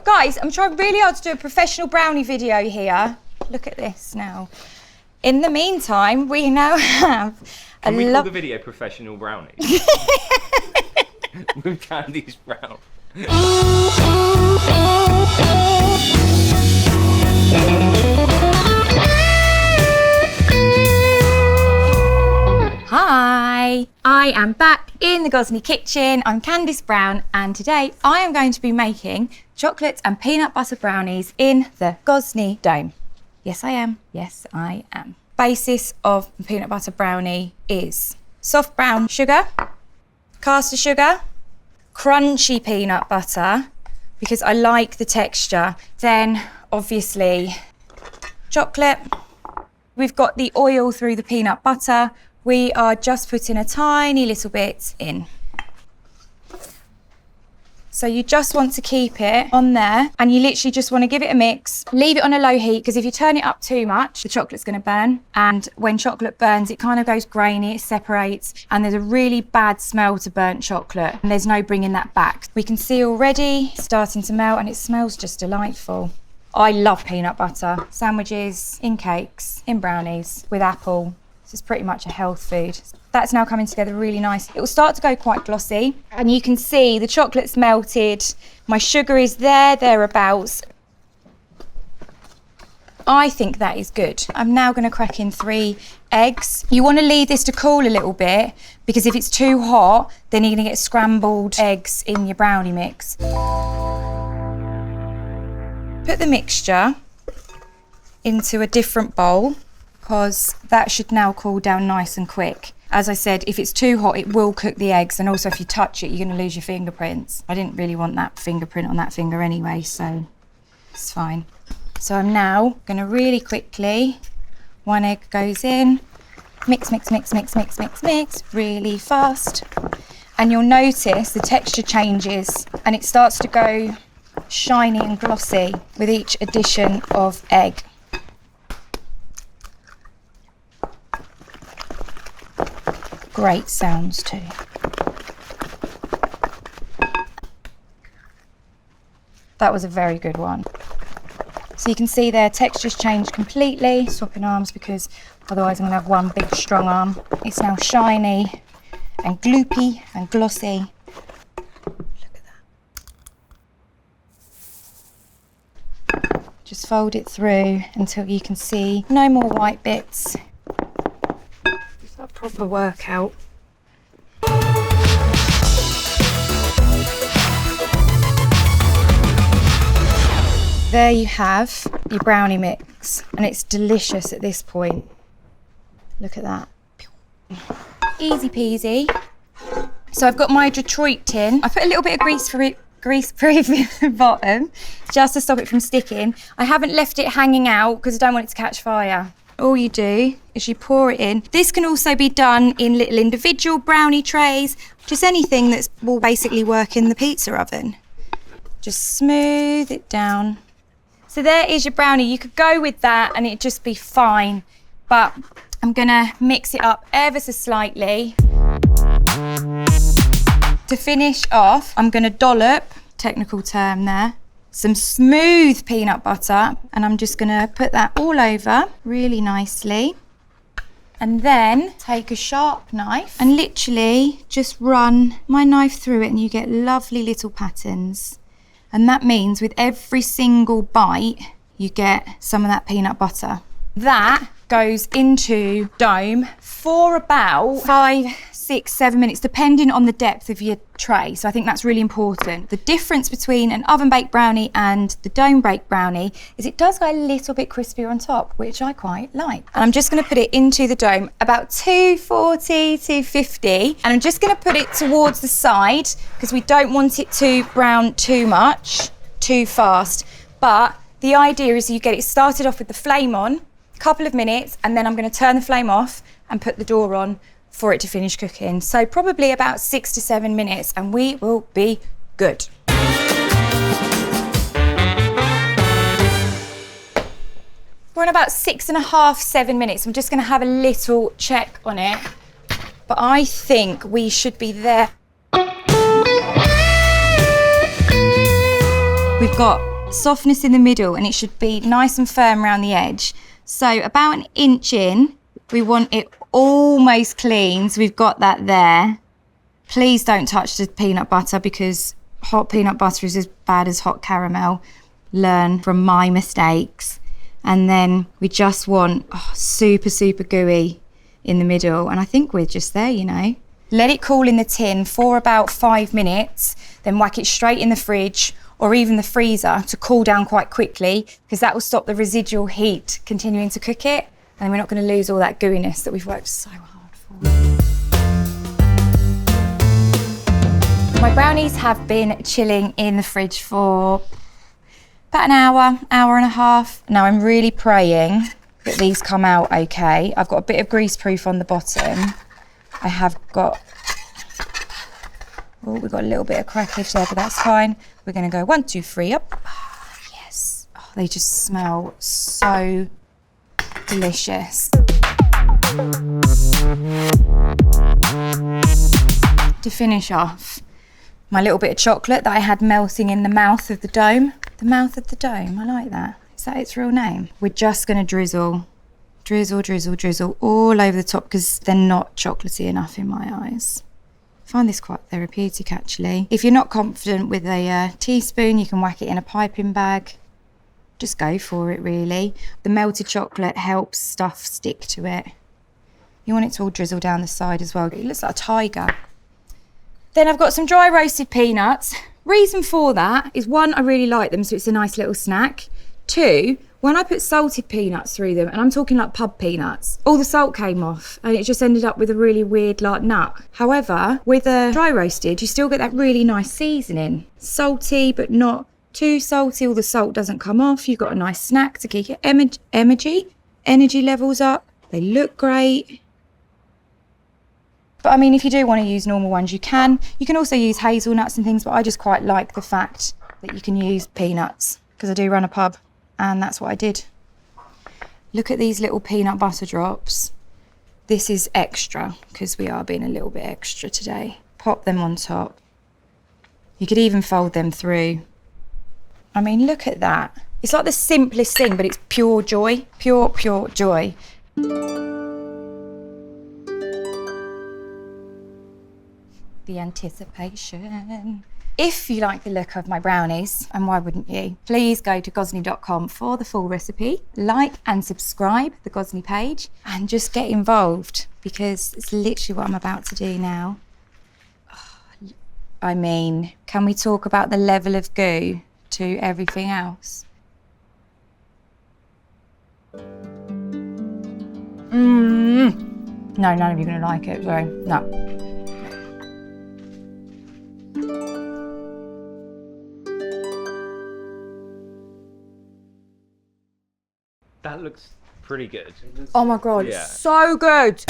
Guys, I'm trying really hard to do a professional brownie video here. Look at this now. In the meantime, we now have Can we call the video Professional Brownies? With Candice Brown. Hi, I am back in the Gozney kitchen. I'm Candice Brown and today I am going to be making chocolate and peanut butter brownies in the Gozney dome. Yes, I am. Yes, I am. Basis of the peanut butter brownie is soft brown sugar, caster sugar, crunchy peanut butter, because I like the texture. Then obviously chocolate. We've got the oil through the peanut butter. We are just putting a tiny little bit in. So you just want to keep it on there and you literally just want to give it a mix. Leave it on a low heat because if you turn it up too much, the chocolate's going to burn. And when chocolate burns, it kind of goes grainy, it separates, and there's a really bad smell to burnt chocolate. And there's no bringing that back. We can see already starting to melt and it smells just delightful. I love peanut butter. Sandwiches, in cakes, in brownies, with apple. This is pretty much a health food. That's now coming together really nice. It will start to go quite glossy and you can see the chocolate's melted. My sugar is thereabouts. I think that is good. I'm now going to crack in 3 eggs. You want to leave this to cool a little bit because if it's too hot, then you're going to get scrambled eggs in your brownie mix. Put the mixture into a different bowl, because that should now cool down nice and quick. As I said, if it's too hot, it will cook the eggs, and also if you touch it, you're going to lose your fingerprints. I didn't really want that fingerprint on that finger anyway, so it's fine. So I'm now going to really quickly, 1 egg goes in, mix, mix, mix, mix, mix, mix, mix, really fast. And you'll notice the texture changes and it starts to go shiny and glossy with each addition of egg. Great sounds too. That was a very good one. So you can see their textures changed completely. Swapping arms because otherwise I'm going to have one big strong arm. It's now shiny and gloopy and glossy. Look at that. Just fold it through until you can see no more white bits. A proper workout. There you have your brownie mix and it's delicious at this point. Look at that. Easy peasy. So I've got my Detroit tin. I put a little bit of grease-proof in the bottom just to stop it from sticking. I haven't left it hanging out because I don't want it to catch fire. All you do is you pour it in. This can also be done in little individual brownie trays, just anything that will basically work in the pizza oven. Just smooth it down. So there is your brownie. You could go with that and it'd just be fine, but I'm gonna mix it up ever so slightly. To finish off, I'm gonna dollop, technical term there, some smooth peanut butter, and I'm just gonna put that all over really nicely. And then take a sharp knife and literally just run my knife through it and you get lovely little patterns. And that means with every single bite, you get some of that peanut butter. That goes into dome for about 5, 6, 7 minutes, depending on the depth of your tray. So I think that's really important. The difference between an oven baked brownie and the dome baked brownie is it does go a little bit crispier on top, which I quite like. And I'm just gonna put it into the dome about 240, 250. And I'm just gonna put it towards the side because we don't want it to brown too much, too fast. But the idea is you get it started off with the flame on, a couple of minutes, and then I'm gonna turn the flame off and put the door on for it to finish cooking. So probably about 6 to 7 minutes and we will be good. We're on about 6.5, 7 minutes. I'm just gonna have a little check on it, but I think we should be there. We've got softness in the middle, and it should be nice and firm around the edge. So about 1 inch in, we want it almost clean. So we've got that there. Please don't touch the peanut butter because hot peanut butter is as bad as hot caramel. Learn from my mistakes. And then we just want super, super gooey in the middle. And I think we're just there, you know. Let it cool in the tin for about 5 minutes, then whack it straight in the fridge or even the freezer to cool down quite quickly, because that will stop the residual heat continuing to cook it. And we're not going to lose all that gooiness that we've worked so hard for. My brownies have been chilling in the fridge for about an hour, hour and a half. Now I'm really praying that these come out okay. I've got a bit of grease proof on the bottom. I have got, oh, we've got a little bit of crackage there, but that's fine. We're gonna go 1, 2, 3, up. Oh, yes, oh, they just smell so delicious. To finish off, my little bit of chocolate that I had melting in the mouth of the dome. The mouth of the dome, I like that. Is that its real name? We're just gonna drizzle all over the top because they're not chocolatey enough in my eyes. I find this quite therapeutic actually. If you're not confident with a teaspoon, you can whack it in a piping bag. Just go for it really. The melted chocolate helps stuff stick to it. You want it to all drizzle down the side as well. It looks like a tiger. Then I've got some dry roasted peanuts. Reason for that is 1, I really like them, so it's a nice little snack. 2, when I put salted peanuts through them, and I'm talking like pub peanuts, all the salt came off and it just ended up with a really weird like nut. However, with a dry roasted, you still get that really nice seasoning. Salty, but not too salty. All the salt doesn't come off. You've got a nice snack to keep your energy levels up. They look great. But I mean, if you do want to use normal ones, you can. You can also use hazelnuts and things, but I just quite like the fact that you can use peanuts because I do run a pub and that's what I did. Look at these little peanut butter drops. This is extra because we are being a little bit extra today. Pop them on top. You could even fold them through. I mean, look at that. It's like the simplest thing, but it's pure joy, pure joy. The anticipation. If you like the look of my brownies, and why wouldn't you, please go to gozney.com for the full recipe. Like and subscribe the Gozney page and just get involved because it's literally what I'm about to do now. I mean, can we talk about the level of goo to everything else? No, none of you are going to like it, sorry, no. That looks pretty good. Oh my God, Yeah. it's so good.